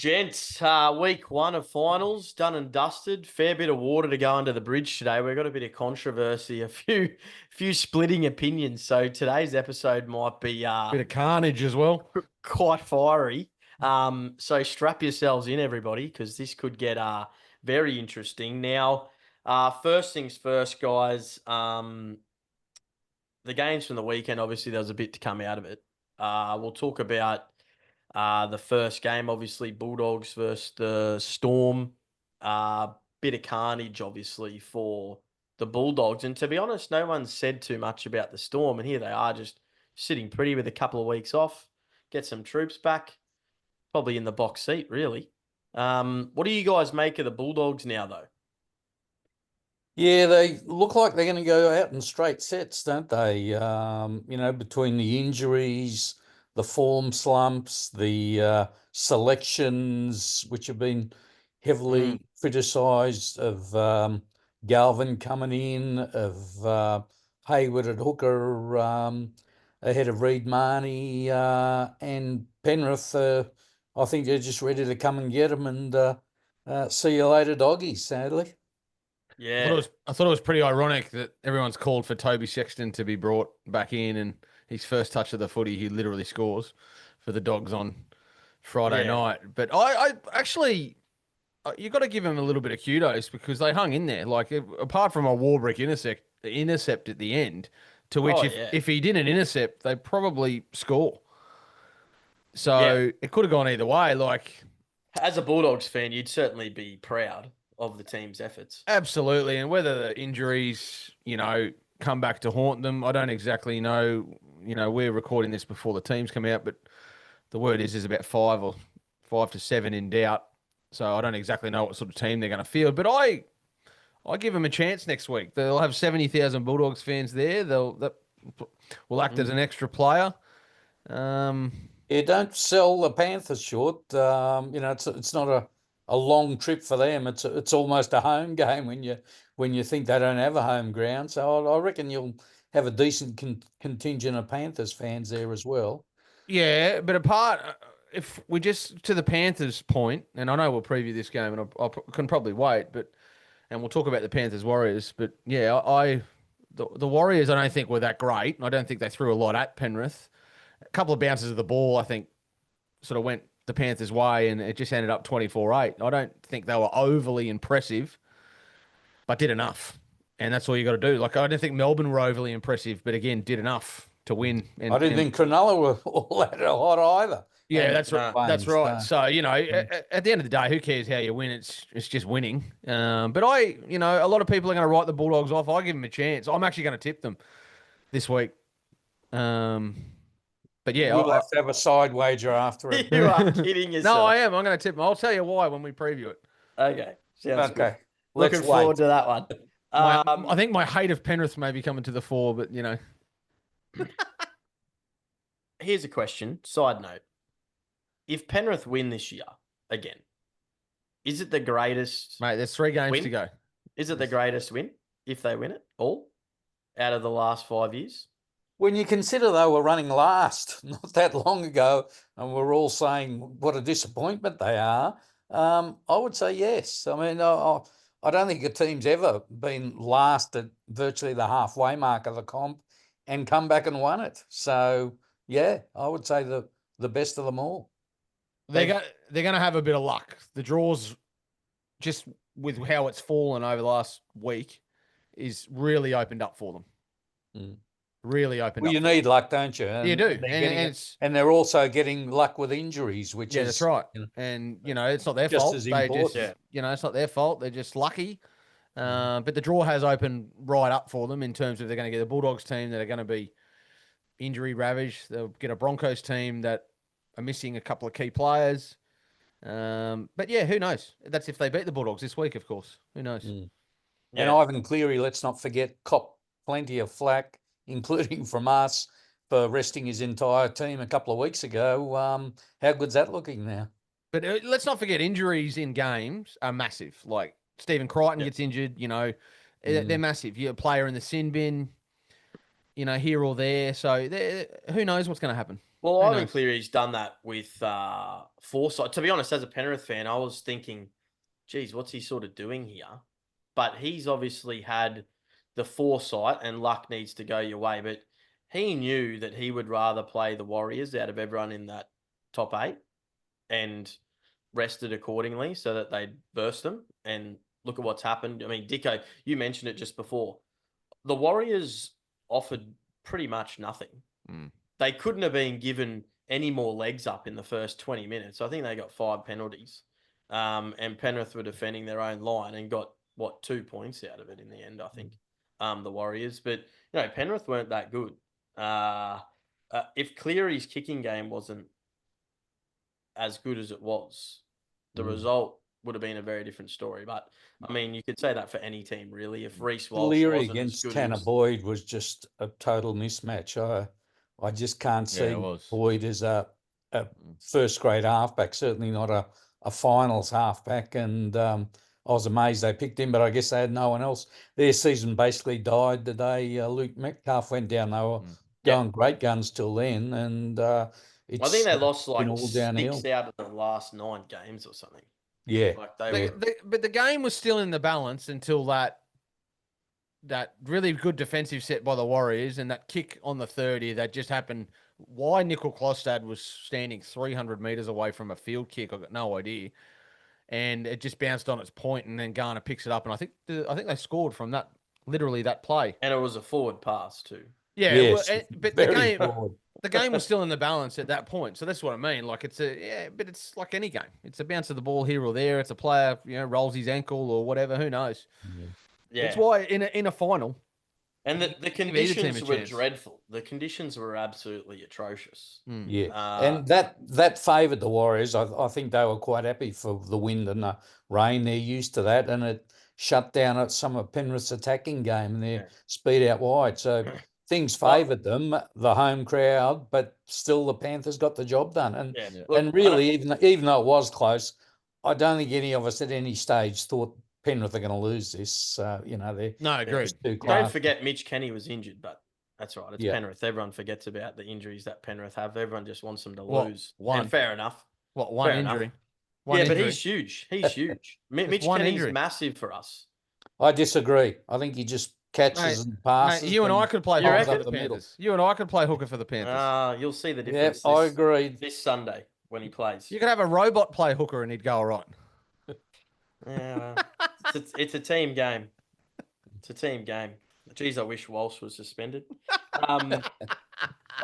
Gents, week one of finals done and dusted. Fair bit of water to go under the bridge today. We've got a bit of controversy, a few splitting opinions. So today's episode might be Bit of carnage as well. quite fiery. So strap yourselves in, everybody, because this could get very interesting. Now, first things first, guys. The games from the weekend, obviously, there was a bit to come out of it. We'll talk about the first game, obviously, Bulldogs versus the Storm. Bit of carnage, obviously, for the Bulldogs. And to be honest, no one's said too much about the Storm. And here they are just sitting pretty with a couple of weeks off, get some troops back, probably in the box seat, really. What do you guys make of the Bulldogs now, though? Yeah, they look like they're going to go out in straight sets, don't they? Between the injuries, the form slumps, the selections, which have been heavily criticised, of Galvin coming in, of Hayward at hooker ahead of Reid Marnie, and Penrith. I think they're just ready to come and get them and see you later, doggies, sadly. Yeah. I thought it was pretty ironic that everyone's called for Toby Sexton to be brought back in, and his first touch of the footy, he literally scores for the Dogs on Friday night. But I actually, you got to give him a little bit of kudos because they hung in there. Like, apart from a Warbrick intercept at the end, to which if he didn't intercept, they probably score. So it could have gone either way. Like, as a Bulldogs fan, you'd certainly be proud of the team's efforts. Absolutely. And whether the injuries, come back to haunt them, I don't exactly know. We're recording this before the teams come out, but the word is there's about 5 to 7 in doubt. So I don't exactly know what sort of team they're going to field, but I give them a chance next week. They'll have 70,000 Bulldogs fans there. That will act as an extra player. Don't sell the Panthers short. It's not a long trip for them. It's almost a home game when you think they don't have a home ground. So I reckon you'll have a decent contingent of Panthers fans there as well. Yeah, but if we just to the Panthers point, and I know we'll preview this game, and I can probably wait, and we'll talk about the Panthers Warriors. But yeah, the Warriors I don't think were that great. I don't think they threw a lot at Penrith. A couple of bounces of the ball, I think, sort of went the Panthers' way, and it just ended up 24-8. I don't think they were overly impressive, but did enough. And that's all you got to do. Like, I don't think Melbourne were overly impressive, but again, did enough to win. I didn't think Cronulla were all that hot either. Yeah, that's right. That's right. So, at the end of the day, who cares how you win? It's just winning. But a lot of people are going to write the Bulldogs off. I give them a chance. I'm actually going to tip them this week. But yeah, we'll have to have a side wager after it. You are kidding yourself. No, I am. I'm going to tip them. I'll tell you why when we preview it. Okay. Sounds good. Looking forward to that one. I think my hate of Penrith may be coming to the fore, but Here's a question. Side note. If Penrith win this year again, is it the greatest? Mate, there's 3 games to go. Is it the greatest win if they win it all out of the last 5 years? When you consider they were running last not that long ago, and we're all saying what a disappointment they are, I would say yes. I mean, I don't think a team's ever been last at virtually the halfway mark of the comp and come back and won it. So, yeah, I would say the best of them all. They're going to have a bit of luck. The draws, just with how it's fallen over the last week, is really opened up for them. Really opened up. Well, you need luck, don't you? You do. And they're also getting luck with injuries, which is... that's right. And, it's not their fault. As important. It's not their fault. They're just lucky. But the draw has opened right up for them in terms of they're going to get a Bulldogs team that are going to be injury ravaged. They'll get a Broncos team that are missing a couple of key players. But yeah, who knows? That's if they beat the Bulldogs this week, of course. Who knows? Yeah. And Ivan Cleary, let's not forget, copped plenty of flack, including from us, for resting his entire team a couple of weeks ago. How good's that looking now? But let's not forget injuries in games are massive. Like Stephen Crichton gets injured, they're massive. You're a player in the sin bin, here or there. So who knows what's going to happen? Well, Who I think knows? Cleary's done that with foresight. To be honest, as a Penrith fan, I was thinking, geez, what's he sort of doing here? But he's obviously had the foresight, and luck needs to go your way. But he knew that he would rather play the Warriors out of everyone in that top 8 and rested accordingly so that they'd burst them. And look at what's happened. I mean, Dicko, you mentioned it just before. The Warriors offered pretty much nothing. They couldn't have been given any more legs up in the first 20 minutes. I think they got 5 penalties. And Penrith were defending their own line and got, 2 points out of it in the end, I think, the Warriors. But, Penrith weren't that good. If Cleary's kicking game wasn't as good as it was, the result would have been a very different story. But, I mean, you could say that for any team, really. If Reece Walsh Cleary wasn't as against good Tanner as... Boyd was just a total mismatch. I just can't Yeah, it see was. Boyd as a first grade halfback, certainly not a finals halfback. And I was amazed they picked him, but I guess they had no one else. Their season basically died the day Luke Metcalf went down. They were going great guns till then, and it's I think they lost been like all 6 downhill. out of the last 9 games or something. Yeah, Like they were... But the game was still in the balance until that really good defensive set by the Warriors and that kick on the 30 that just happened. Why Nickel Klostad was standing 300 meters away from a field kick, I got no idea. And it just bounced on its point, and then Garner picks it up, and I think they scored from that, literally that play. And it was a forward pass too. Yeah, yes, but very forward. the game was still in the balance at that point. So that's what I mean. Like but it's like any game. It's a bounce of the ball here or there. It's a player, rolls his ankle or whatever. Who knows? Yeah. It's why in a final. And the give either team conditions a were chance. dreadful. The conditions were absolutely atrocious. Yeah, and that favoured the Warriors. I think they were quite happy for the wind and the rain. They're used to that, and it shut down some of Penrith's attacking game and their speed out wide. So things favoured them, the home crowd, but still the Panthers got the job done. And Look, and really, even though it was close, I don't think any of us at any stage thought Penrith are going to lose this. They're agreed. too close. Don't forget Mitch Kenny was injured, but that's right. It's Penrith. Everyone forgets about the injuries that Penrith have. Everyone just wants them to lose. One. And fair enough. One fair injury? Enough. One but injury. he's huge. He's huge. Mitch one Kenny's injury. massive for us. I disagree. I think he just catches and passes. Mate, you and I could play hooker for the Panthers. middle. You and I could play hooker for the Panthers. You'll see the difference. I agree. This Sunday when he plays. You could have a robot play hooker and he'd go all right. Yeah, well, it's a team game. It's a team game. Geez, I wish Walsh was suspended. All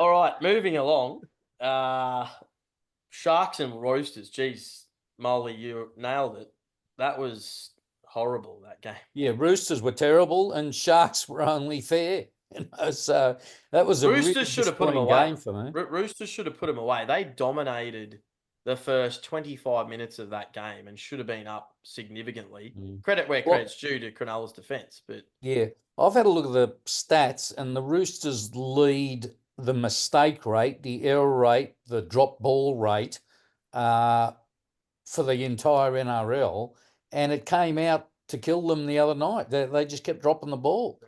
right, moving along. Sharks and Roosters. Geez, Molly, you nailed it. That was horrible, that game. Yeah, Roosters were terrible and Sharks were only fair. So that was a Roosters really should have put them disappointing away. game for me. Roosters should have put them away. They dominated the first 25 minutes of that game and should have been up significantly. Credit where credit's due to Cronulla's defence. But yeah, I've had a look at the stats, and the Roosters lead the mistake rate, the error rate, the drop ball rate for the entire NRL, and it came out to kill them the other night. They just kept dropping the ball.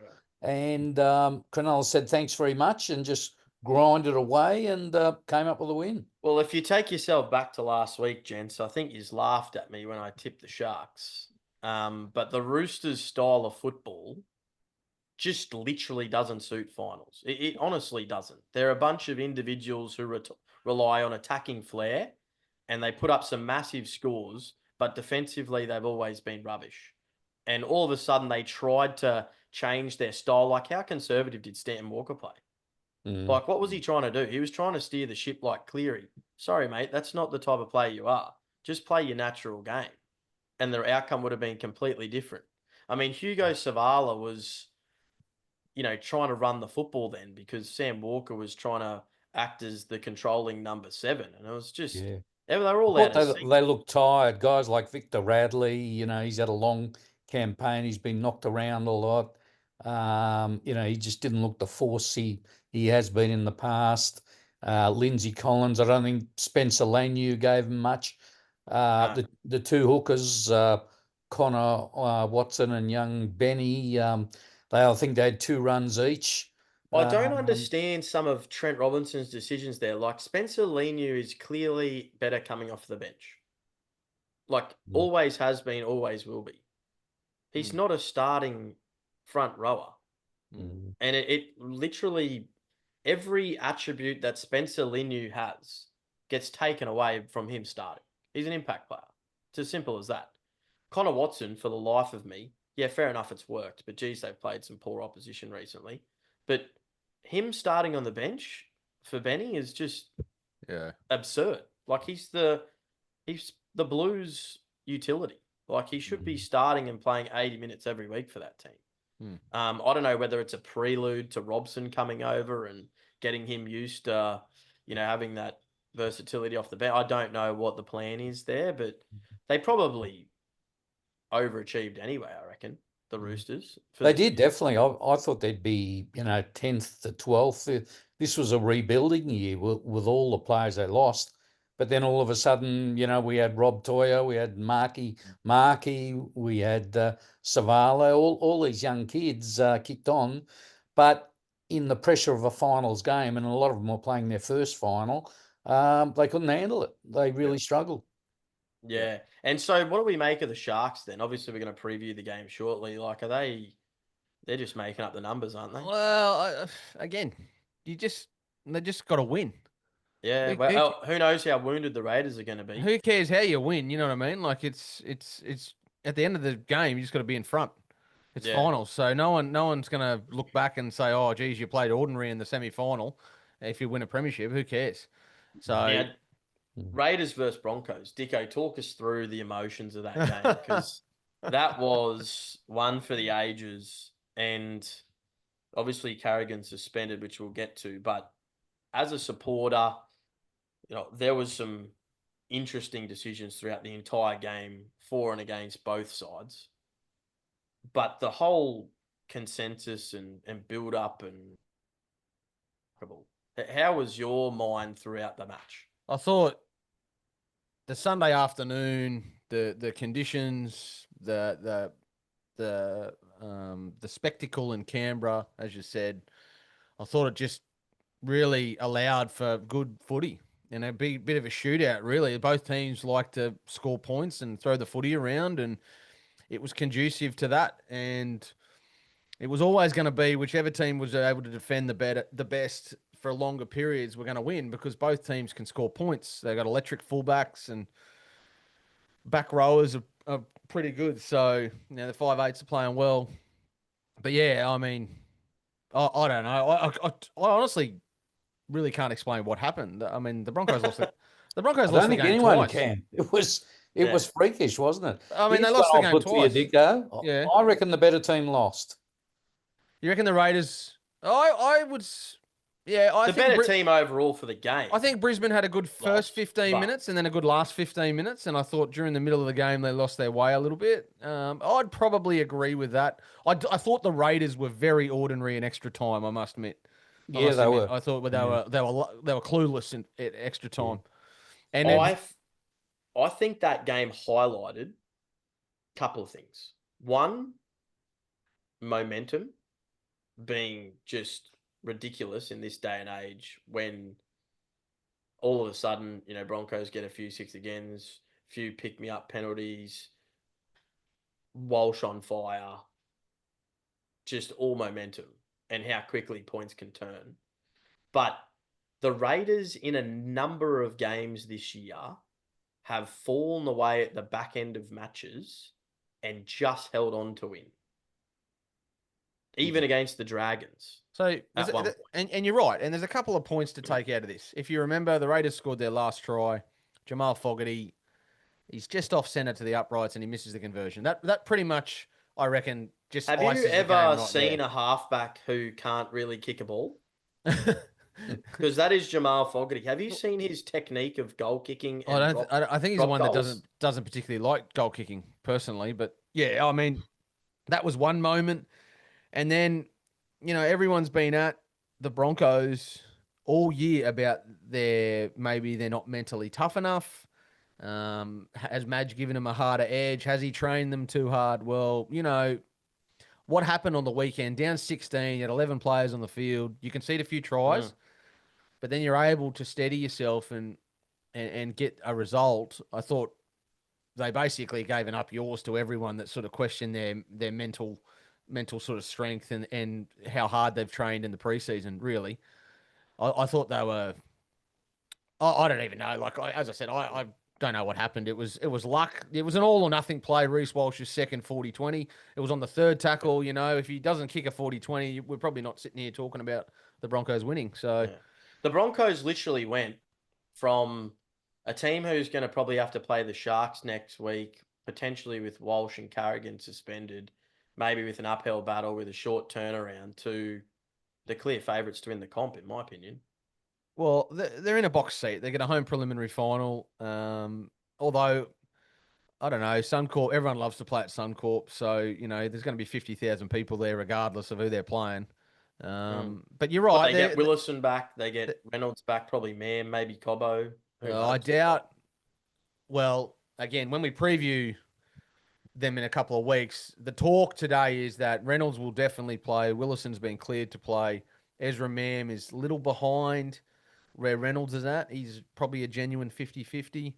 And Cronulla said thanks very much and just grinded away and came up with a win. Well, if you take yourself back to last week, gents, I think you laughed at me when I tipped the Sharks. But the Roosters' style of football just literally doesn't suit finals. It honestly doesn't. They're a bunch of individuals who rely on attacking flair, and they put up some massive scores, but defensively they've always been rubbish. And all of a sudden they tried to change their style. Like, how conservative did Stanton Walker play? Like, what was he trying to do? He was trying to steer the ship like Cleary. Sorry, mate, that's not the type of player you are. Just play your natural game. And the outcome would have been completely different. I mean, Hugo Savala was, trying to run the football then because Sam Walker was trying to act as the controlling number 7. And it was just, they were all out of sync. They look tired. Guys like Victor Radley, he's had a long campaign. He's been knocked around a lot. He just didn't look the force he has been in the past. Lindsay Collins, I don't think Spencer Lanu gave him much. The two hookers, Connor Watson and young Benny, I think they had 2 runs each. I don't Um, understand some of Trent Robinson's decisions there. Like Spencer Leniu is clearly better coming off the bench. Like Mm. always has been, always will be. He's not a starting front rower. mm, And it literally every attribute that Spencer Linu has gets taken away from him starting. He's an impact player. It's as simple as that. Connor Watson, for the life of me, yeah, fair enough, it's worked, but geez, they've played some poor opposition recently. But him starting on the bench for Benny is just Yeah. absurd. Like he's the Blues utility. Like he should be mm. starting and playing 80 minutes every week for that team. I don't know whether it's a prelude to Robson coming over and getting him used to, having that versatility off the bench. I don't know what the plan is there, but they probably overachieved anyway, I reckon, the Roosters. For They this did, year. definitely. I thought they'd be, 10th to 12th. This was a rebuilding year with all the players they lost. But then all of a sudden, we had Rob Toyer, we had Marky, we had Savala, all these young kids kicked on. But in the pressure of a finals game, and a lot of them were playing their first final, they couldn't handle it. They really struggled. Yeah. And so what do we make of the Sharks then? Obviously, we're going to preview the game shortly. Like, they're just making up the numbers, aren't they? Well, again, they just got to win. Yeah. Who, who, Well, who knows how wounded the Raiders are going to be? who cares how you win? You know what I mean? Like it's at the end of the game, you just got to be in front. It's Yeah. finals, so no one's gonna look back and say, "Oh, geez, you played ordinary in the semi-final." If you win a premiership, who cares? So Now, Raiders versus Broncos. Dicko, talk us through the emotions of that game because that was one for the ages. And obviously, Carrigan suspended, which we'll get to. But as a supporter, there was some interesting decisions throughout the entire game for and against both sides. But the whole consensus and build up and how was your mind throughout the match? I thought the Sunday afternoon, the conditions, the spectacle in Canberra, as you said, I thought it just really allowed for good footy and a bit of a shootout. Really, both teams like to score points and throw the footy around, and it was conducive to that. And it was always going to be whichever team was able to defend the best for longer periods were going to win because both teams can score points. They got electric fullbacks and back rowers are pretty good. So the 5'8s are playing well. But yeah, I mean, I don't know. I honestly really can't explain what happened. I mean, the Broncos lost it. The Broncos I lost don't the think game anyone twice. can. It was freakish, wasn't it? I mean, they Here's lost the what I'll game put to you, twice. Dicko. Yeah. I reckon the better team lost. You reckon the Raiders? I would. Yeah, The better team overall for the game. I think Brisbane had a good first Lost, 15 but- minutes and then a good last 15 minutes. And I thought during the middle of the game, they lost their way a little bit. I'd probably agree with that. I thought the Raiders were very ordinary in extra time, I must admit. Yeah, they were. I thought they were clueless at extra time. And I think that game highlighted a couple of things. One, momentum being just ridiculous in this day and age when all of a sudden, Broncos get a few six agains, few pick me up penalties, Walsh on fire, just all momentum and how quickly points can turn. But the Raiders in a number of games this year have fallen away at the back end of matches and just held on to win. Even against the Dragons. So, at one point. and you're right. And there's a couple of points to take out of this. If you remember, the Raiders scored their last try. Jamal Fogarty, he's just off centre to the uprights and he misses the conversion. That pretty much, I reckon, just Have ices you the game ever right seen there. a halfback who can't really kick a ball? Because that is Jamal Fogarty. Have you seen his technique of goal kicking? I think he's the one that goals? doesn't particularly like goal kicking personally. But yeah, I mean, that was one moment. And then, everyone's been at the Broncos all year about maybe they're not mentally tough enough. Has Madge given him a harder edge? Has he trained them too hard? Well, what happened on the weekend. Down 16, you had 11 players on the field. You concede a few tries, but then you're able to steady yourself and get a result. I thought they basically gave an up yours to everyone that sort of questioned their mental sort of strength and how hard they've trained in the preseason. Really, I thought they were. I don't even know. Like as I said, I don't know what happened. It was luck. It was an all or nothing play. Reece Walsh's second 40-20. It was on the third tackle. You know, if he doesn't kick a 40-20, we're probably not sitting here talking about the Broncos winning. So the Broncos literally went from a team who's going to probably have to play the Sharks next week, potentially with Walsh and Carrigan suspended, maybe with an uphill battle with a short turnaround, to the clear favourites to win the comp, in my opinion. Well, they're in a box seat. They get a home preliminary final. Although, I don't know, Suncorp, everyone loves to play at Suncorp. So, you know, there's going to be 50,000 people there regardless of who they're playing. But you're right. But they get Willison back. They get Reynolds back, probably Mam, maybe Cobbo. I doubt. Well, again, when we preview them in a couple of weeks, the talk today is that Reynolds will definitely play. Willison's been cleared to play. Ezra Mam is a little behind where Reynolds is at. He's probably a genuine 50-50.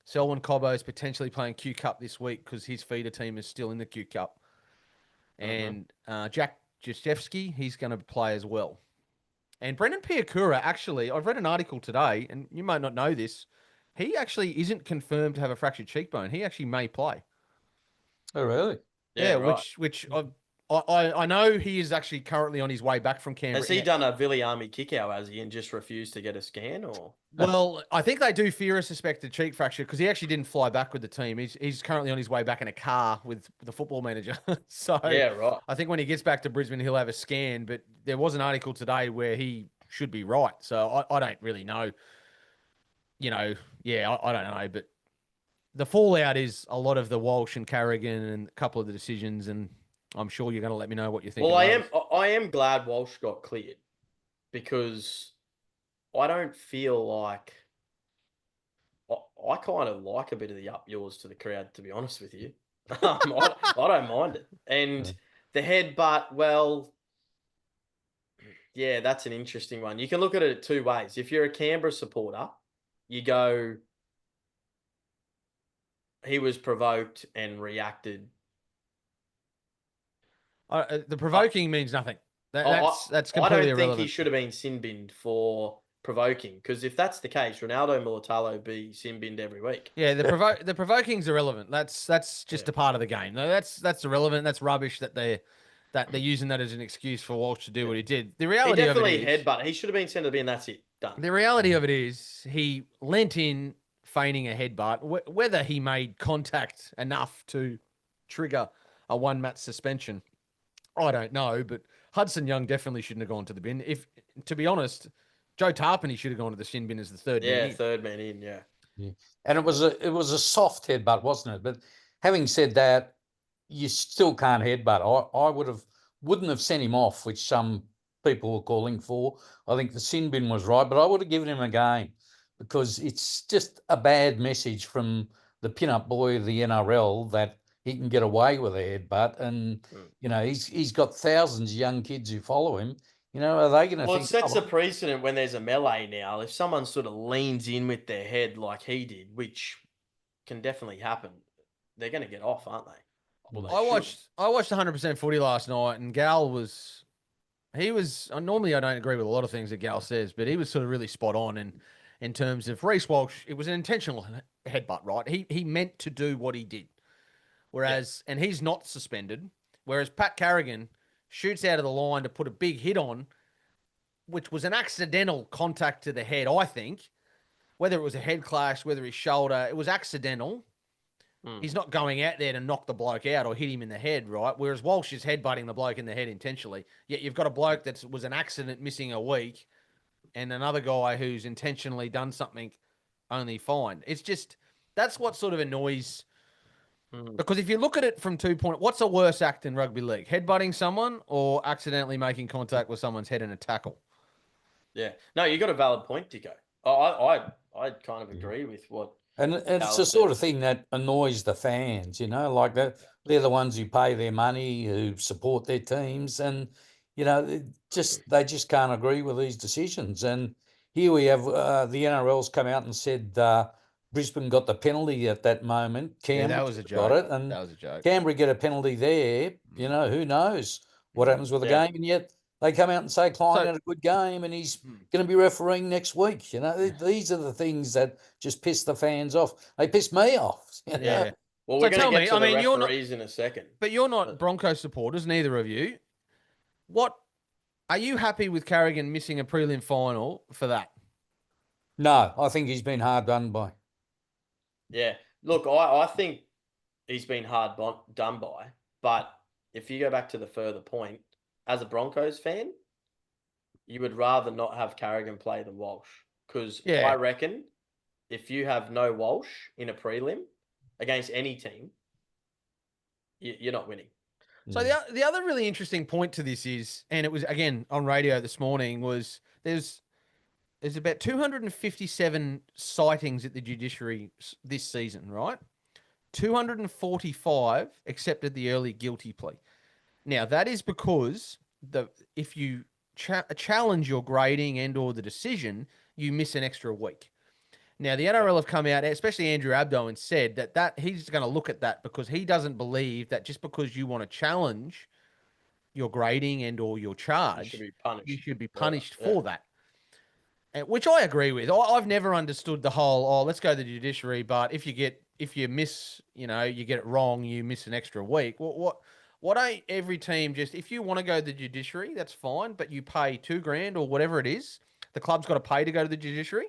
Selwyn Cobbo is potentially playing Q Cup this week because his feeder team is still in the Q Cup. And Jack Jastrzewski, he's going to play as well. And Brendan Piakura, actually, I've read an article today, and you might not know this, he actually isn't confirmed to have a fractured cheekbone. He actually may play. Oh, really? Yeah, right. which I know he is actually currently on his way back from Canberra. Has he done a Billy Army kick-out, has he, and just refused to get a scan? Or Well, I think they do fear a suspected cheek fracture because he actually didn't fly back with the team. He's currently on his way back in a car with the football manager. So yeah, right. I think when he gets back to Brisbane, he'll have a scan. But there was an article today where he should be right. So I don't really know. You know, I don't know. But the fallout is a lot of the Walsh and Carrigan and a couple of the decisions, and I'm sure you're going to let me know what you think. Well, I am glad Walsh got cleared because I don't feel like I kind of like a bit of the up yours to the crowd, to be honest with you. I don't mind it. And the headbutt, well, yeah, that's an interesting one. You can look at it two ways. If you're a Canberra supporter, you go, he was provoked and reacted. The provoking means nothing. That's completely irrelevant. I don't think he should have been sin-binned for provoking, because if that's the case, Ronaldo Militalo be sin-binned every week. Yeah, the provoking's irrelevant. That's just a part of the game. No, that's irrelevant. That's rubbish that they're using that as an excuse for Walsh to do what he did. The reality he of it is, definitely headbutt. He should have been sent to the bin. That's it. Done. The reality of it is he leant in feigning a headbutt. Whether he made contact enough to trigger a one-match suspension, I don't know, but Hudson Young definitely shouldn't have gone to the bin. If, to be honest, Joe Tarpany should have gone to the sin bin as the third man in. Yeah, third man in, yeah. And it was a soft headbutt, wasn't it? But having said that, you still can't headbutt. I wouldn't have sent him off, which some people were calling for. I think the sin bin was right, but I would have given him a game because it's just a bad message from the pin-up boy of the NRL that he can get away with a headbutt, and you know he's got thousands of young kids who follow him. You know, are they going to? Well, it sets a precedent when there's a melee now. If someone sort of leans in with their head like he did, which can definitely happen, they're going to get off, aren't they? Well, I watched 100% footy last night, and Gal was. Normally I don't agree with a lot of things that Gal says, but he was sort of really spot on in terms of Reece Walsh. It was an intentional headbutt, right? He meant to do what he did. Whereas, and he's not suspended, whereas Pat Carrigan shoots out of the line to put a big hit on, which was an accidental contact to the head, I think. Whether it was a head clash, whether his shoulder, it was accidental. He's not going out there to knock the bloke out or hit him in the head, right? Whereas Walsh is headbutting the bloke in the head intentionally. Yet you've got a bloke that was an accident missing a week and another guy who's intentionally done something only fine. It's just, that's what sort of annoys. Because if you look at it from 2 points, what's a worse act in rugby league? Headbutting someone or accidentally making contact with someone's head in a tackle? Yeah. No, you got a valid point, Dicko. I kind of agree with what And it's Al the sort said. of thing that annoys the fans, like that. They're the ones who pay their money, who support their teams, and they just can't agree with these decisions. And here we have the NRL's come out and said Brisbane got the penalty at that moment. Yeah, that Canberra was a got joke. it, and That was a joke. Canberra get a penalty there. Who knows what happens with the Yeah. game? And yet they come out and say Klein So- had a good game and he's going to be refereeing next week. These are the things that just piss the fans off. They piss me off. Yeah. Well, So we're going tell to me, get to I the mean, you're not- referees in a second. But you're not Broncos supporters, neither of you. What are you happy with Carrigan missing a prelim final for that? No, I think he's been hard done by. Yeah. Look, I think he's been hard done by. But if you go back to the further point, as a Broncos fan, you would rather not have Carrigan play than Walsh. Because Yeah. I reckon if you have no Walsh in a prelim against any team, you're not winning. So the other really interesting point to this is, and it was again on radio this morning, was there's about 257 sightings at the judiciary this season, right? 245 accepted the early guilty plea. Now that is because if you challenge your grading and or the decision, you miss an extra week. Now, the NRL have come out, especially Andrew Abdo, and said that he's going to look at that because he doesn't believe that just because you want to challenge your grading and or your charge, you should be punished for that. And, which I agree with. I've never understood the whole, let's go to the judiciary, but if you miss, you get it wrong, you miss an extra week. What ain't every team just, if you want to go to the judiciary, that's fine, but you pay $2,000 or whatever it is, the club's got to pay to go to the judiciary.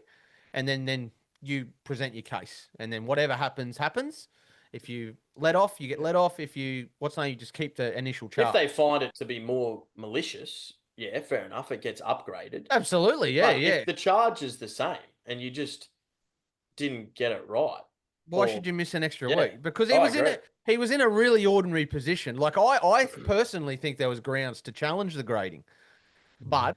And then you present your case, and then whatever happens. If you let off, you get let off. If you you just keep the initial charge. If they find it to be more malicious, yeah, fair enough. It gets upgraded. Absolutely, yeah, but if the charge is the same and you just didn't get it right, why should you miss an extra Yeah, week? Because I agree. he was in a really ordinary position. Like I personally think there was grounds to challenge the grading, but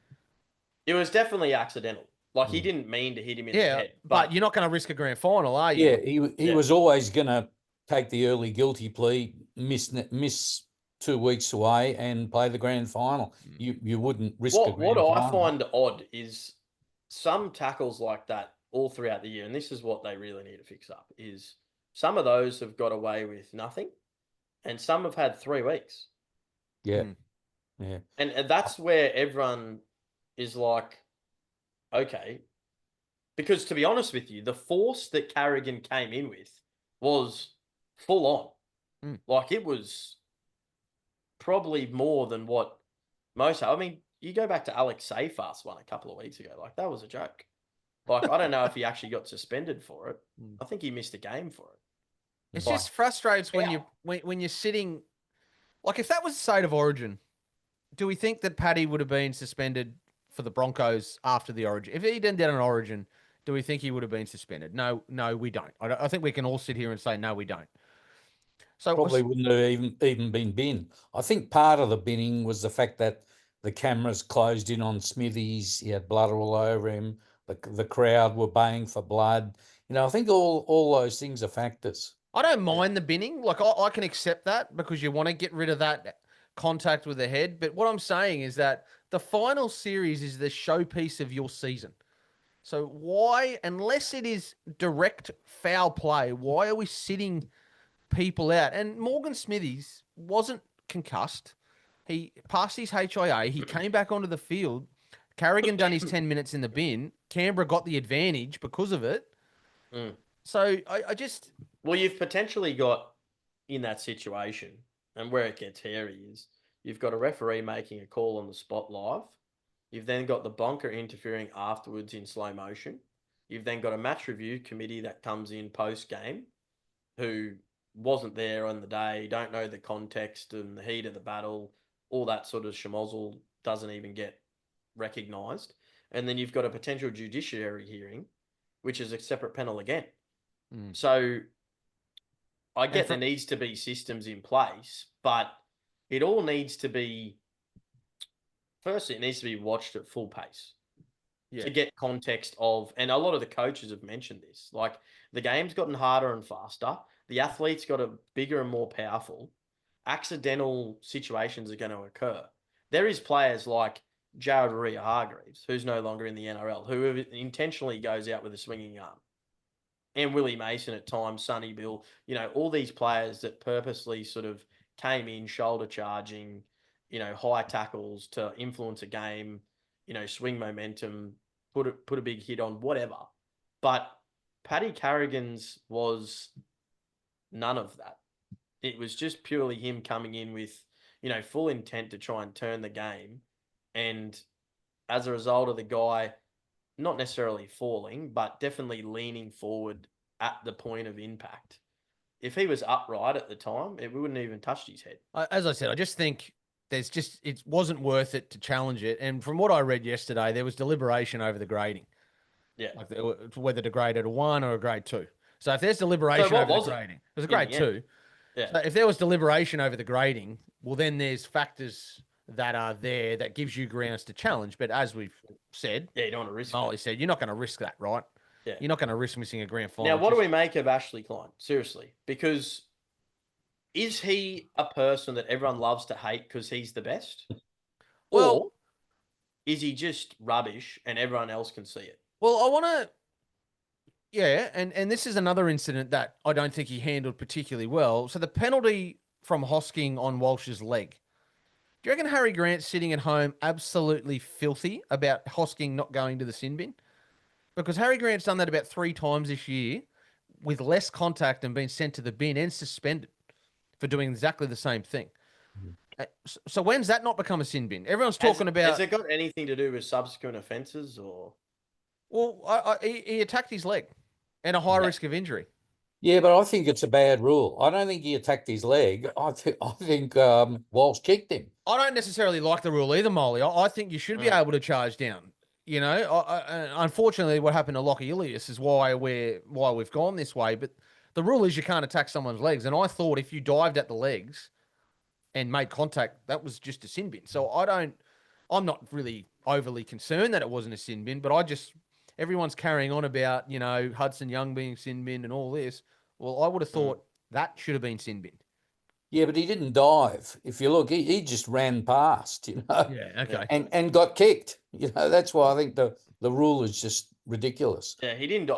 it was definitely accidental. Like he didn't mean to hit him in the head. But you're not going to risk a grand final, are you? Yeah, he was always going to take the early guilty plea, miss 2 weeks away, and play the grand final. You wouldn't risk a grand final. What I find odd is some tackles like that all throughout the year, and this is what they really need to fix up, is some of those have got away with nothing, and some have had 3 weeks. Yeah. Yeah. And that's where everyone is like, okay, because to be honest with you, the force that Carrigan came in with was full on. Like it was probably more than what most. I mean, you go back to Alex Seyfarth's one a couple of weeks ago. Like that was a joke. Like I don't know if he actually got suspended for it. I think he missed a game for it. It's just frustrates when you're sitting. Like if that was the state of origin, do we think that Paddy would have been suspended for the Broncos after the origin? If he didn't get an origin, do we think he would have been suspended? No, we don't. I think we can all sit here and say, no, we don't. So probably wouldn't have even been binned. I think part of the binning was the fact that the cameras closed in on Smithies. He had blood all over him. The crowd were baying for blood. I think all those things are factors. I don't mind the binning. Like I can accept that because you want to get rid of that contact with the head. But what I'm saying is that the final series is the showpiece of your season. So why, unless it is direct foul play, why are we sitting people out? And Morgan Smithies wasn't concussed. He passed his HIA. He came back onto the field. Carrigan done his 10 minutes in the bin. Canberra got the advantage because of it. So I just... Well, you've potentially got in that situation, and where it gets hairy is you've got a referee making a call on the spot live. You've then got the bunker interfering afterwards in slow motion. You've then got a match review committee that comes in post-game who wasn't there on the day, don't know the context and the heat of the battle, all that sort of schmozzle doesn't even get recognised. And then you've got a potential judiciary hearing, which is a separate panel again. So I get there needs to be systems in place, but it all needs to be, firstly, it needs to be watched at full pace. to get context of, and a lot of the coaches have mentioned this, like the game's gotten harder and faster. The athletes got a bigger and more powerful. Accidental situations are going to occur. There is players like Jared Hargreaves, who's no longer in the NRL, who intentionally goes out with a swinging arm. And Willie Mason at times, Sonny Bill, all these players that purposely sort of came in shoulder charging, high tackles to influence a game, swing momentum, put a big hit on, whatever. But Paddy Carrigan's was none of that. It was just purely him coming in with, full intent to try and turn the game. And as a result of the guy not necessarily falling, but definitely leaning forward at the point of impact. If he was upright at the time, it wouldn't even touched his head. As I said, I just think it wasn't worth it to challenge it. And from what I read yesterday, there was deliberation over the grading. Yeah. Like whether to grade it a 1 or a grade 2. So if there's deliberation over the grading, it was a grade 2. Yeah. So if there was deliberation over the grading, well, then there's factors that are there that gives you grounds to challenge. But as we've said, you don't want to risk Molly said, you're not going to risk that, right? Yeah. You're not going to risk missing a grand final. Now, what do we make of Ashley Klein? Seriously, because is he a person that everyone loves to hate because he's the best? Well, or is he just rubbish and everyone else can see it? Well, I want to... Yeah, and this is another incident that I don't think he handled particularly well. So the penalty from Hosking on Walsh's leg. Do you reckon Harry Grant's sitting at home absolutely filthy about Hosking not going to the sin bin? Because Harry Grant's done that about 3 times this year with less contact and been sent to the bin and suspended for doing exactly the same thing. So when's that not become a sin bin? Everyone's talking about... Has it got anything to do with subsequent offences or... Well, he attacked his leg and a high risk of injury. Yeah, but I think it's a bad rule. I don't think he attacked his leg. I think Walsh kicked him. I don't necessarily like the rule either, Molly. I think you should be able to charge down. Unfortunately, what happened to Lockie Ilias is why we've gone this way. But the rule is you can't attack someone's legs. And I thought if you dived at the legs and made contact, that was just a sin bin. So I'm not really overly concerned that it wasn't a sin bin, but everyone's carrying on about, Hudson Young being sin bin and all this. Well, I would have thought that should have been sin bin. Yeah, but he didn't dive. If you look, he just ran past, Yeah, okay. And got kicked. That's why I think the rule is just ridiculous. Yeah, he didn't.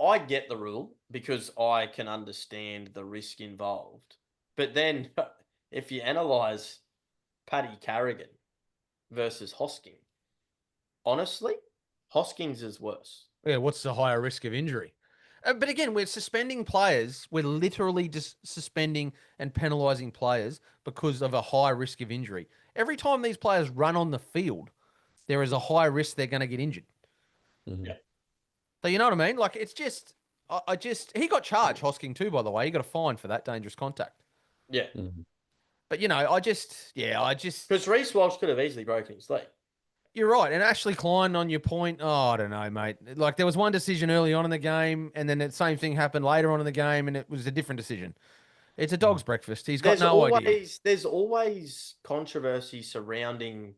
I get the rule because I can understand the risk involved. But then if you analyse Paddy Carrigan versus Hosking, honestly, Hoskins is worse. Yeah, what's the higher risk of injury? But again, we're suspending players. We're literally just suspending and penalising players because of a high risk of injury. Every time these players run on the field, there is a high risk they're going to get injured. Mm-hmm. Yeah. So you know what I mean? Like, it's just, he got charged, Hosking too, by the way. He got a fine for that dangerous contact. Yeah. Mm-hmm. But, Because Reece Walsh could have easily broken his leg. You're right. And Ashley Klein, on your point, I don't know, mate. Like, there was one decision early on in the game, and then the same thing happened later on in the game, and it was a different decision. It's a dog's breakfast. He's got no idea. There's always controversy surrounding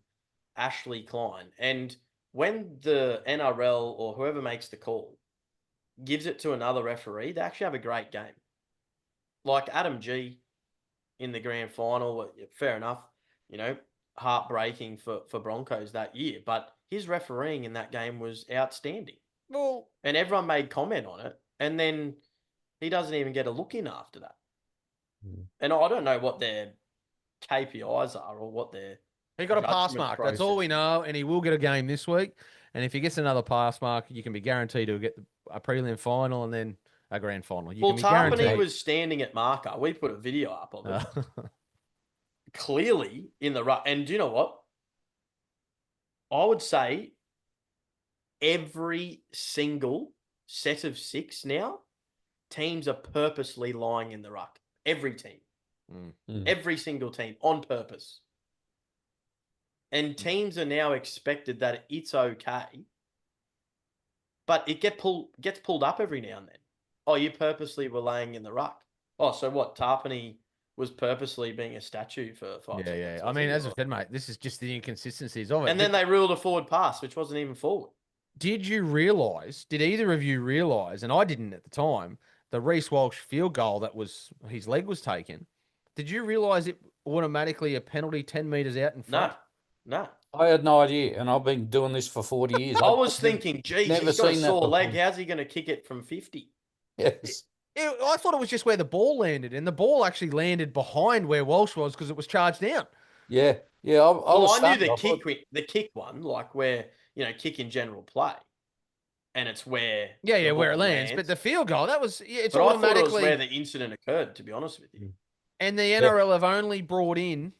Ashley Klein. And when the NRL or whoever makes the call gives it to another referee, they actually have a great game. Like Adam G in the grand final, fair enough, heartbreaking for Broncos that year, but his refereeing in that game was outstanding. Well, and everyone made comment on it, and then he doesn't even get a look in after that. And I don't know what their KPIs are or what their... He got a pass mark. That's all we know, and he will get a game this week. And if he gets another pass mark, you can be guaranteed to get a prelim final and then a grand final. Tarpany was standing at marker. We put a video up of it. Clearly in the ruck. And do you know what? I would say every single set of 6 now, teams are purposely lying in the ruck. Every team. Every single team on purpose. And teams are now expected that it's okay. But it gets pulled up every now and then. Oh, you purposely were laying in the ruck. Oh, so what? Tarpany was purposely being a statue for 5 seconds. Yeah. I mean, as I said, mate, this is just the inconsistencies of it. And then they ruled a forward pass, which wasn't even forward. did either of you realise, and I didn't at the time, the Reece Walsh field goal his leg was taken, did you realise it automatically a penalty 10 metres out in front? No. I had no idea, and I've been doing this for 40 years. I was thinking, geez, never he's got a seen that sore leg. before. How's he going to kick it from 50? Yes. I thought it was just where the ball landed, and the ball actually landed behind where Walsh was because it was charged down. Yeah. Yeah. I knew the kick one, like where, kick in general play. And it's where where it lands. But the field goal, it's but automatically. I thought it was where the incident occurred, to be honest with you. And the NRL have only brought in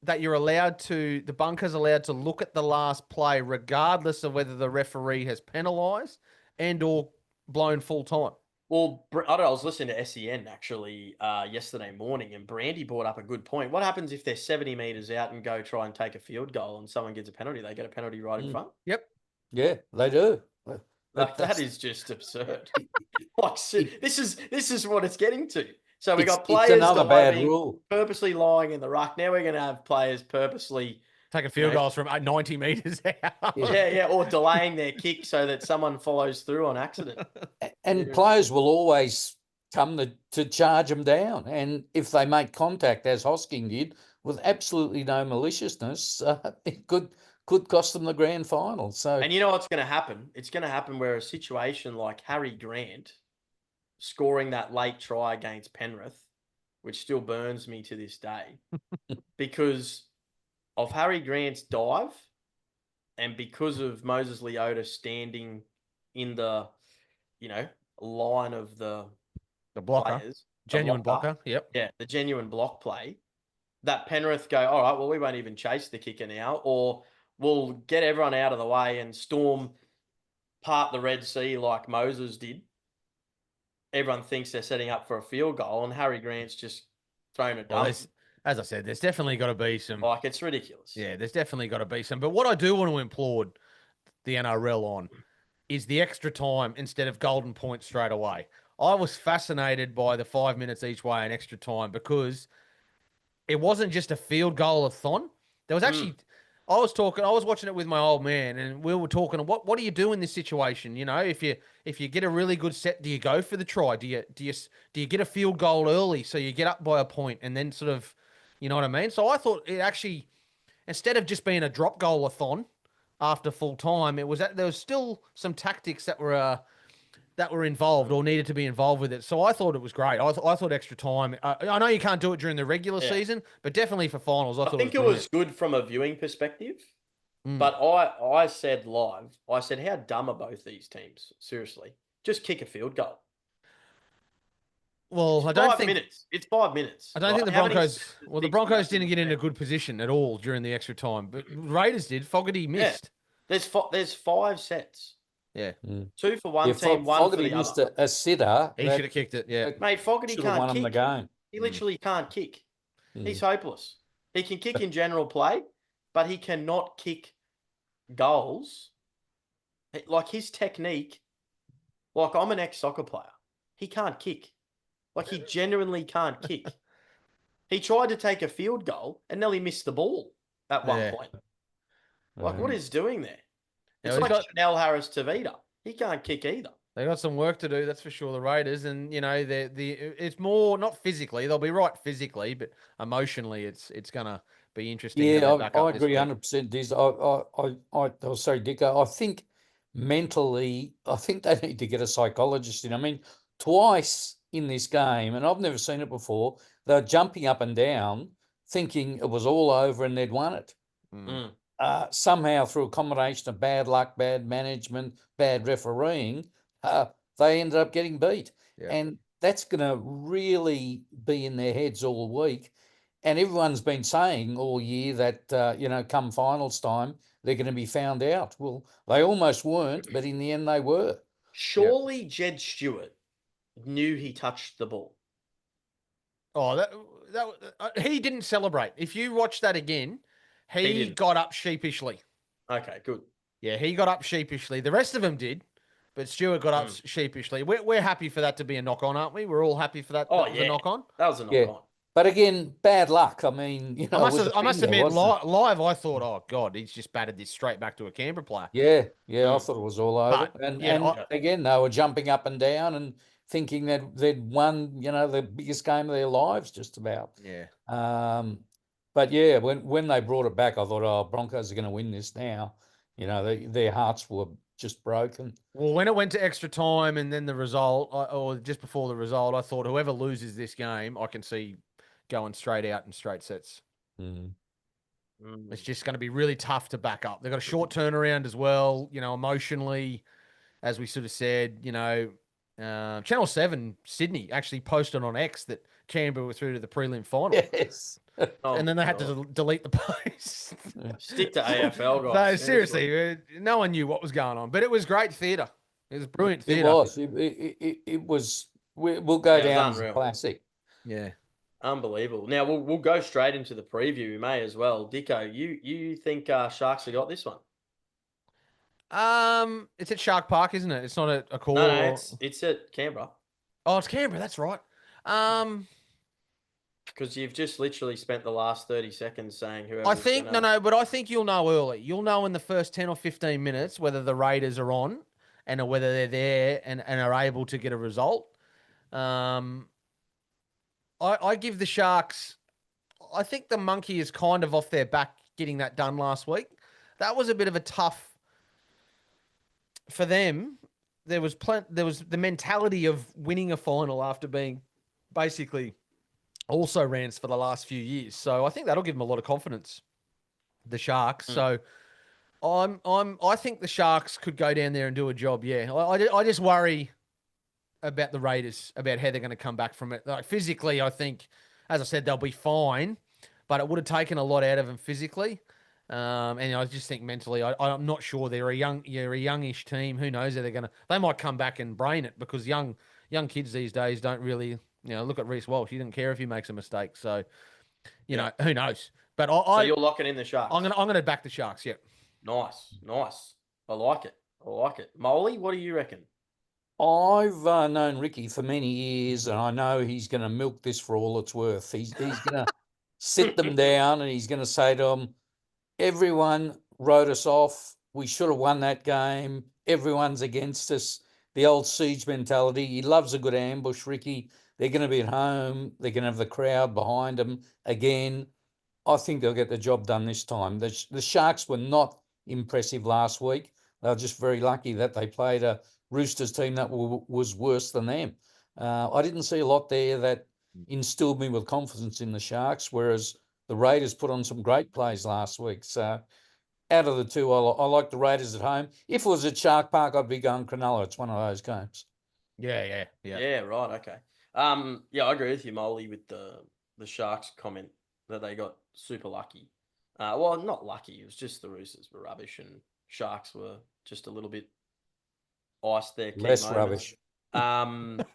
that the bunker's allowed to look at the last play regardless of whether the referee has penalised and or blown full time. Well, I don't know, I was listening to SEN actually yesterday morning, and Brandy brought up a good point. What happens if they're 70 metres out and go try and take a field goal and someone gets a penalty? They get a penalty right in front? Yep. Yeah, they do. That is just absurd. This is what it's getting to. So we got players another bad rule. Purposely lying in the ruck. Now we're going to have players purposely taking field goals from 90 metres out. Yeah, or delaying their kick so that someone follows through on accident. And players will always come to charge them down. And if they make contact, as Hosking did, with absolutely no maliciousness, it could cost them the grand final. So, and you know what's going to happen? It's going to happen where a situation like Harry Grant scoring that late try against Penrith, which still burns me to this day, because of Harry Grant's dive and because of Moses Leota standing in the, line of the blocker, players, genuine blocker. Yep. Yeah, the genuine block play. That Penrith go, all right, well, we won't even chase the kicker now, or we'll get everyone out of the way and storm part the Red Sea like Moses did. Everyone thinks they're setting up for a field goal, and Harry Grant's just thrown a dump. As I said, there's definitely got to be some. It's ridiculous. Yeah, there's definitely got to be some. But what I do want to applaud the NRL on is the extra time instead of golden points straight away. I was fascinated by the 5 minutes each way and extra time because it wasn't just a field goal-a-thon. There was actually. I was watching it with my old man, and we were talking. What do you do in this situation? If you get a really good set, do you go for the try? Do you get a field goal early so you get up by a point and then sort of, you know what I mean? So I thought it actually, instead of just being a drop goal-a-thon after full time, there was still some tactics that were involved or needed to be involved with it. So I thought it was great. I thought extra time. I know you can't do it during the regular season, but definitely for finals, I think it was good from a viewing perspective. But I said live, how dumb are both these teams? Seriously, just kick a field goal. Well, I don't think it's 5 minutes. I don't think the Broncos. The Broncos didn't get in a good position at all during the extra time, but Raiders did. Fogarty missed. Yeah. There's 5 sets. Yeah. 2 for one team, 1 for the missed other. a sitter. He should have kicked it. Yeah, mate. Fogarty can't won kick. him the game. He literally can't kick. He's hopeless. He can kick in general play, but he cannot kick goals. Like his technique. Like I'm an ex-soccer player. He can't kick. Like he genuinely can't kick. He tried to take a field goal and nearly missed the ball at one point. Like what is doing there? It's like Chanel Harris-Tavita. He can't kick either. They got some work to do, that's for sure, the Raiders. And, it's more, not physically, they'll be right physically, but emotionally it's going to be interesting. Yeah, I agree 100%, Dizz. Sorry, Dicko. I think mentally, they need to get a psychologist in. I mean, twice in this game, and I've never seen it before, they're jumping up and down thinking it was all over and they'd won it. Somehow through a combination of bad luck, bad management, bad refereeing, they ended up getting beat. Yeah. And that's going to really be in their heads all week. And everyone's been saying all year that, come finals time, they're going to be found out. Well, they almost weren't, but in the end they were. Surely Jed Stewart knew he touched the ball. Oh, he didn't celebrate. If you watch that again, he got up sheepishly. Okay, good. Yeah, he got up sheepishly. The rest of them did, but Stewart got up sheepishly. We're happy for that to be a knock-on, aren't we? We're all happy for that. Oh, that was a knock-on. That was a knock-on. But again, bad luck. I mean, you I know, must with have, the I must finger, admit, wasn't it? live, I thought, oh God, he's just batted this straight back to a Canberra player. Yeah, yeah, I Mm. thought it was all over. But And yeah, and again, they were jumping up and down and thinking that they'd won, you know, the biggest game of their lives, just about. yeah. But yeah, when they brought it back, I thought, oh, Broncos are going to win this now. You know, their hearts were just broken. Well, when it went to extra time and then the result, or just before the result, I thought whoever loses this game, I can see going straight out in straight sets. Mm. It's just going to be really tough to back up. They've got a short turnaround as well, you know, emotionally, as we sort of said, you know, Channel 7, Sydney, actually posted on X that Canberra were through to the prelim final. Yes. Oh And then they my had God. to delete the post. Stick to AFL, No, guys. seriously, no one knew what was going on, but it was great theatre. It was brilliant It theatre. was. It was. We'll go Yeah, it was down as a unreal. classic. Yeah. Unbelievable. Now we'll go straight into the preview. We may as well. Dicko, you think Sharks have got this one? It's at Shark Park, isn't it? It's not at a core. No, it's at Canberra. Oh, it's Canberra. That's right. Because you've just literally spent the last 30 seconds saying whoever. I think but I think you'll know early. You'll know in the first 10 or 15 minutes whether the Raiders are on and whether they're there and are able to get a result. I give the Sharks. I think the monkey is kind of off their back getting that done last week. That was a bit of a tough for them. There was the mentality of winning a final after being basically also rants for the last few years. So I think that'll give them a lot of confidence, the Sharks. So I think the Sharks could go down there and do a job. Yeah, I just worry about the Raiders, about how they're going to come back from it. Like physically, I think, as I said, they'll be fine, but it would have taken a lot out of them physically. And I just think mentally, I'm not sure. They're a youngish team. Who knows how they're going to? They might come back and brain it because young kids these days don't really, look at Reece Walsh. He didn't care if he makes a mistake. So, you know, who knows? But So you're locking in the Sharks. I'm gonna back the Sharks. Yep. Nice. I like it. Molly, what do you reckon? I've known Ricky for many years, and I know he's going to milk this for all it's worth. He's going to sit them down, and he's going to say to them, everyone wrote us off. We should have won that game. Everyone's against us. The old siege mentality. He loves a good ambush, Ricky. They're going to be at home. They're going to have the crowd behind them again. I think they'll get the job done this time. The Sharks were not impressive last week. They were just very lucky that they played a Roosters team that was worse than them. I didn't see a lot there that instilled me with confidence in the Sharks, whereas the Raiders put on some great plays last week. So out of the two, I like the Raiders at home. If it was at Shark Park, I'd be going Cronulla. It's one of those games. Yeah. Yeah, right, okay. Yeah, I agree with you, Molly, with the Sharks comment that they got super lucky. Well, not lucky. It was just the Roosters were rubbish and Sharks were just a little bit iced their key Less moments. rubbish.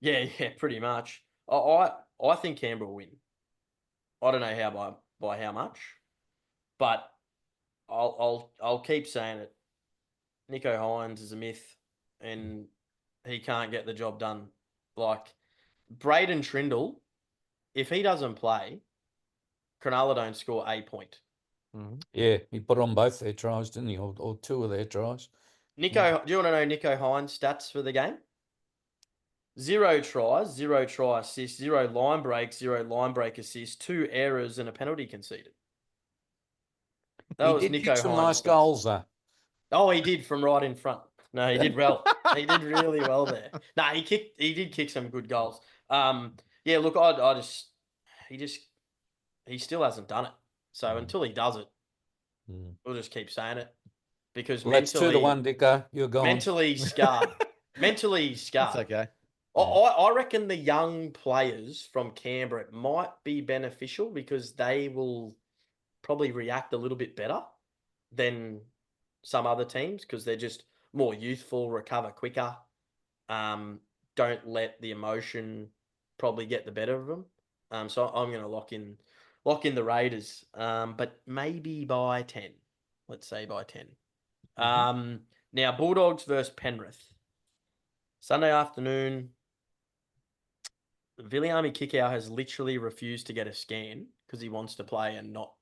Yeah, pretty much. I think Canberra will win. I don't know how by how much, but I'll keep saying it. Nico Hines is a myth, and he can't get the job done. Like Braden Trindle, if he doesn't play, Cronulla don't score a point. Mm-hmm. Yeah, he put on both their tries, didn't he? Or two of their tries. Nico, do you want to know Nico Hines' stats for the game? 0 tries, 0 try assists, 0 line breaks, 0 line break assists, 2 errors, and a penalty conceded. That was Nico kick some Hines' nice stats. goals, though. Oh, he did from right in front. No, he did well. He did really well there. No, he did kick some good goals. Yeah, look, he still hasn't done it. So until he does it, we'll just keep saying it. Because Let's mentally, 2-1, Dicko. You're gone. Mentally scarred. Mentally scarred. That's okay. I reckon the young players from Canberra might be beneficial because they will probably react a little bit better than some other teams because they're just more youthful, recover quicker. Don't let the emotion probably get the better of them. So I'm going to lock in the Raiders, but maybe by 10. Let's say by 10. Now Bulldogs versus Penrith. Sunday afternoon. Viliami Kikau has literally refused to get a scan because he wants to play and not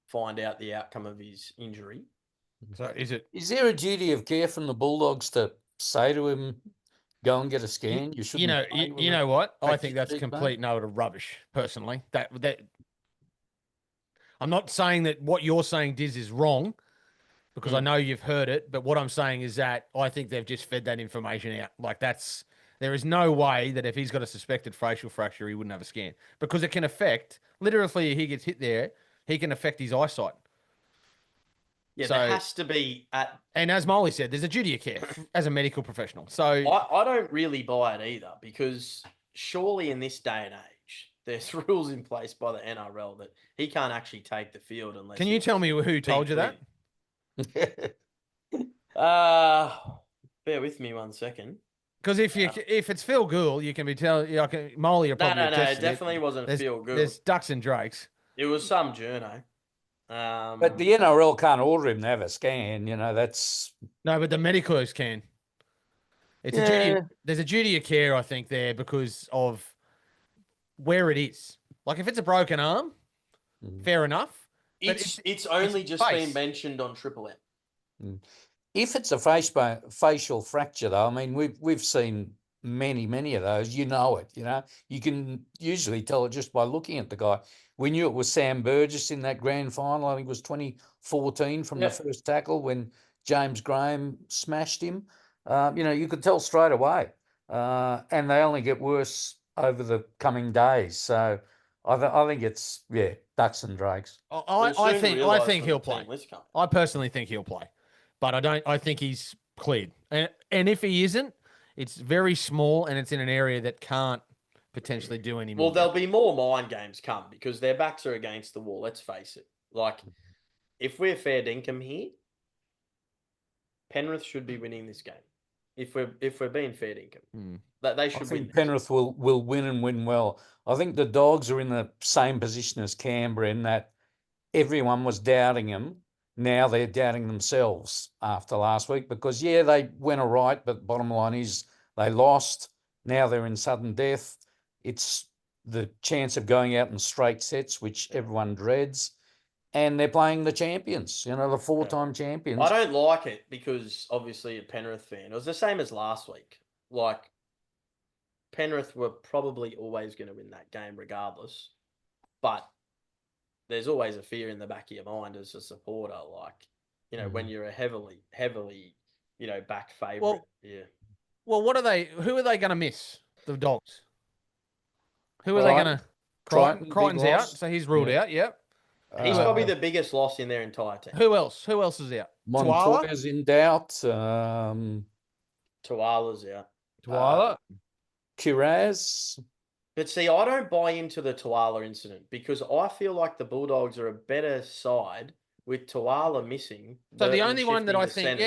find out the outcome of his injury. So Is there a duty of care from the Bulldogs to say to him, go and get a scan? You shouldn't. You know what? I practice think that's league complete and utter rubbish. Personally, that I'm not saying that what you're saying, Diz, is wrong, because I know you've heard it. But what I'm saying is that I think they've just fed that information out. Like there is no way that if he's got a suspected facial fracture, he wouldn't have a scan, because it can affect, literally, if he gets hit there, he can affect his eyesight. Yeah, So, there has to be and as Molly said, there's a duty of care as a medical professional. So I don't really buy it either, because surely in this day and age, there's rules in place by the NRL that he can't actually take the field unless. Can you tell me who told you that? Bear with me 1 second. Because if it's Phil Gould, you can be telling Molly are probably No, it definitely wasn't Phil Gould. There's ducks and drakes. It was some journo. But the NRL can't order him to have a scan. You know, that's no, but the medicos can. It's a duty. There's a duty of care, I think, there because of where it is. Like if it's a broken arm, fair enough. It's only just been mentioned on Triple M. If it's a facial fracture, though, I mean, we've seen many of those. You know it. You know, you can usually tell it just by looking at the guy. We knew it was Sam Burgess in that grand final. I think it was 2014 from the first tackle when James Graham smashed him. You know, you could tell straight away. And they only get worse over the coming days. So I think it's ducks and drakes. I think he'll play. I personally think he'll play, but I think he's cleared. And if he isn't, it's very small and it's in an area that can't potentially do any more. Well, there'll be more mind games come because their backs are against the wall. Let's face it. Like, if we're fair dinkum here, Penrith should be winning this game. If we're being fair dinkum, that they should win. Penrith will win and win well. I think the Dogs are in the same position as Canberra in that everyone was doubting them. Now they're doubting themselves after last week because they went all right, but bottom line is they lost. Now they're in sudden death. It's the chance of going out in straight sets, which everyone dreads. And they're playing the champions, you know, the four-time champions. I don't like it because, obviously, a Penrith fan, it was the same as last week. Like, Penrith were probably always going to win that game regardless. But there's always a fear in the back of your mind as a supporter. Like, you know, when you're a heavily, you know, back favourite. Well, who are they going to miss? The Dogs. Who are they going to? Crichton's out, so he's ruled out, yep. He's probably the biggest loss in their entire team. Who else? Who else is out? Montoya's in doubt. Tuala's out. Tuala? Kiraz. But see, I don't buy into the Tuala incident because I feel like the Bulldogs are a better side with Tuala missing. So the only one that I think,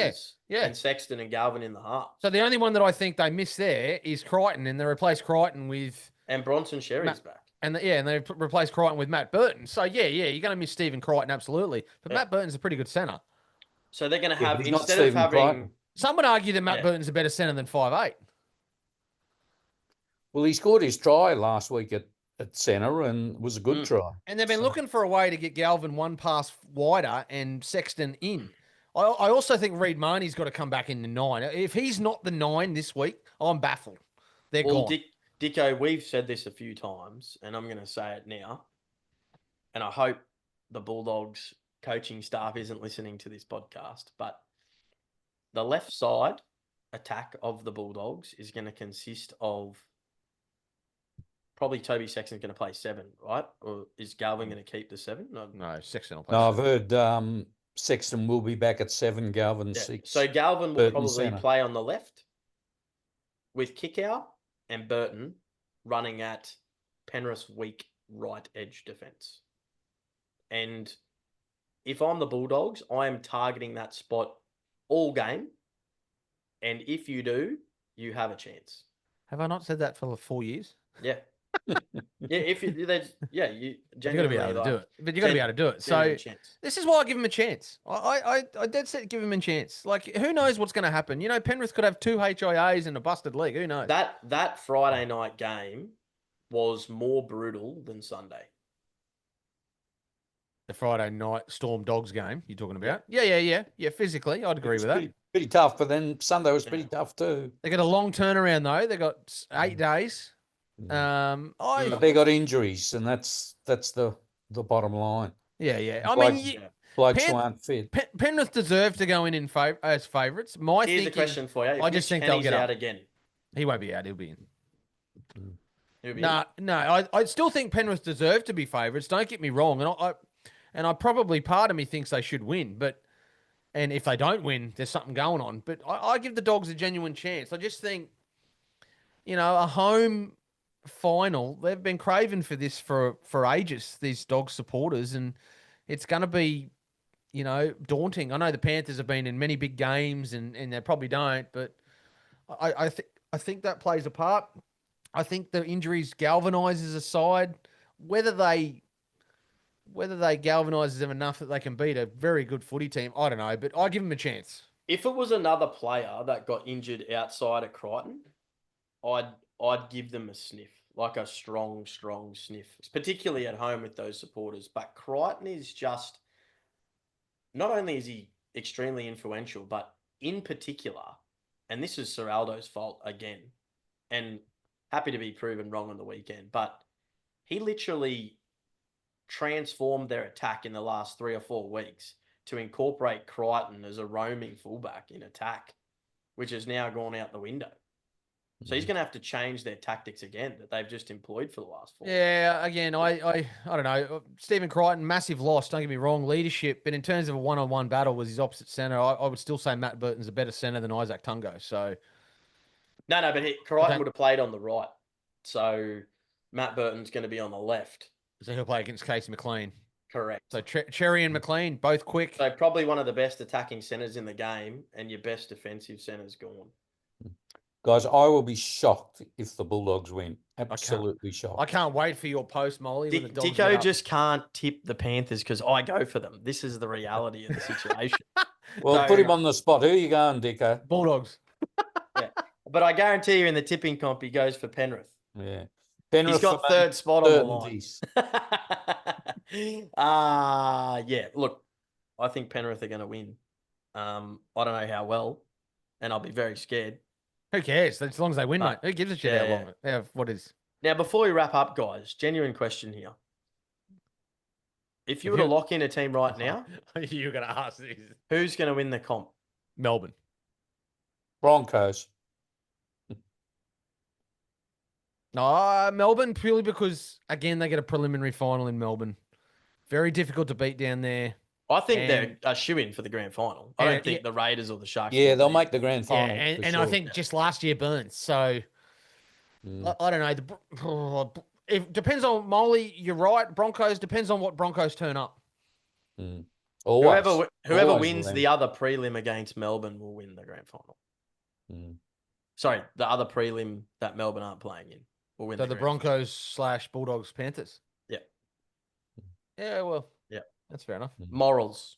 and Sexton and Galvin in the half. So the only one that I think they missed there is Crichton, and they replaced Crichton with and Bronson Sherry's back. And they replaced Crichton with Matt Burton. So you're going to miss Stephen Crichton absolutely, but Matt Burton's a pretty good centre. So they're going to have instead of having. Crichton. Some would argue that Matt Burton's a better centre than 5'8". Well, he scored his try last week at centre and was a good try. And they've been looking for a way to get Galvin one pass wider and Sexton in. I also think Reid Marnie's got to come back in the 9. If he's not the 9 this week, I'm baffled. They're gone. Dicko, we've said this a few times, and I'm going to say it now. And I hope the Bulldogs coaching staff isn't listening to this podcast, but the left side attack of the Bulldogs is going to consist of probably Toby Sexton's going to play 7, right? Or is Galvin going to keep the 7? No, Sexton will play 7. I've heard Sexton will be back at 7, Galvin 6. So Galvin will probably play on the left with Kikau and Burton running at Penrith's weak right edge defence. And if I'm the Bulldogs, I am targeting that spot all game. And if you do, you have a chance. Have I not said that for 4 years? Yeah. If you got to be able to do it. But you got to be able to do it. So this is why I give him a chance. I dead set give him a chance. Like, who knows what's going to happen? You know, Penrith could have 2 HIAs in a busted league. Who knows? That Friday night game was more brutal than Sunday? The Friday night Storm Dogs game you're talking about? Yeah. Physically, I'd agree with that. Pretty tough, but then Sunday was pretty tough too. They got a long turnaround though. They got 8 days. But they got injuries, and that's the bottom line. Yeah. I Blokes- mean, blokes who aren't fit. Penrith deserve to go in as favourites. Here's a question for you. If I just Mitch think they'll Kenny's get out up. again. He won't be out. He'll be in. He'll be No. I still think Penrith deserve to be favourites. Don't get me wrong, and I probably part of me thinks they should win, and if they don't win, there's something going on. But I give the Dogs a genuine chance. I just think, a home final. They've been craving for this for ages. These Dogs supporters, and it's going to be, daunting. I know the Panthers have been in many big games, and they probably don't, but I think that plays a part. I think the injuries galvanizes a side. Whether they galvanizes them enough that they can beat a very good footy team, I don't know, but I give them a chance. If it was another player that got injured outside of Crichton, I'd give them a sniff, like a strong sniff, particularly at home with those supporters. But Crichton is just, not only is he extremely influential, but in particular, and this is Seraldo's fault again, and happy to be proven wrong on the weekend, but he literally transformed their attack in the last 3 or 4 weeks to incorporate Crichton as a roaming fullback in attack, which has now gone out the window. So he's going to have to change their tactics again that they've just employed for the last 4 weeks. Yeah, again, I don't know. Stephen Crichton, massive loss, don't get me wrong, leadership, but in terms of a one-on-one battle with his opposite centre, I would still say Matt Burton's a better centre than Isaac Tungo. So No, but Crichton would have played on the right. So Matt Burton's going to be on the left. So he'll play against Casey McLean. Correct. So Cherry and McLean, both quick. So probably one of the best attacking centres in the game, and your best defensive centre's gone. Guys, I will be shocked if the Bulldogs win. Absolutely shocked. I can't wait for your post, Molly. when the Dogs Dicko get up. just can't tip the Panthers because I go for them. This is the reality of the situation. Well, So- put him on the spot. Who are you going, Dicko? Bulldogs. Yeah. But I guarantee you in the tipping comp, he goes for Penrith. Yeah. He's Penrith got for me, third spot on the line. certainties. Yeah. Look, I think Penrith are going to win. I don't know how well, and I'll be very scared. Who cares? As long as they win, mate. Who gives a shit how Yeah. long? Yeah, what is? Now, before we wrap up, guys, genuine question here. If you were to lock in a team right now, You're going to ask this. who's going to win the comp? Melbourne. Broncos. No, Melbourne, purely because, again, they get a preliminary final in Melbourne. Very difficult to beat down there. I think And- they're a shoe-in for the grand final. I And- don't think the Raiders or the Sharks. Yeah, will they'll beat make the grand Yeah, final. and, for and I sure. think just last year burns. So, I don't know. It depends on Molly. You're right. Broncos depends on what Broncos turn up. Always. Whoever Always wins will the other prelim against Melbourne will win the grand final. Sorry, the other prelim that Melbourne aren't playing in will win So the the grand Broncos / Bulldogs Panthers. Yeah. Yeah, well. Yeah. That's fair enough. final. Morals.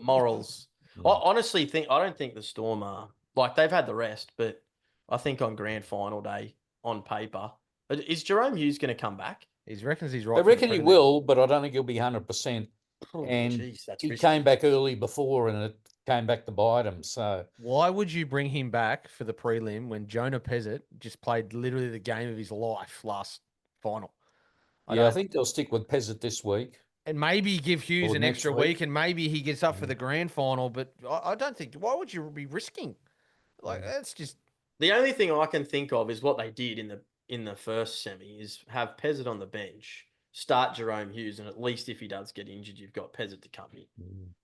Morals. I honestly think I don't think the Storm are like they've had the rest, but I think on grand final day on paper, is Jerome Hughes going to come back? He reckons he's right. I for the reckon he prelim. will, but I don't think he'll be 100%. Oh, And jeez, that's he risky. came back early before, and it came back to bite him. So Why would you bring him back for the prelim when Jonah Pezzett just played literally the game of his life last final? I think they'll stick with Pezzett this week. And maybe give Hughes Or an next extra week. week, and maybe he gets up for the grand final. But I don't think. Why would you be risking? Like that's just. The only thing I can think of is what they did in the first semi is have Pezzett on the bench, start Jerome Hughes, and at least if he does get injured, you've got Pezzett to come in.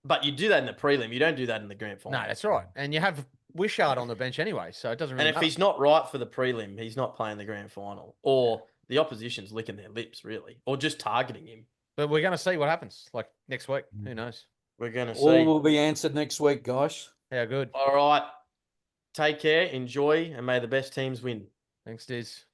But you do that in the prelim. You don't do that in the grand final. No, that's right. And you have Wishart on the bench anyway, so it doesn't really And if matter. he's not right for the prelim, he's not playing the grand final. Or the opposition's licking their lips, really. Or just targeting him. But we're going to see what happens. Like next week, who knows? We're going to All see. will be answered next week, guys. How good? All right. Take care, enjoy, and may the best teams win. Thanks, Diz.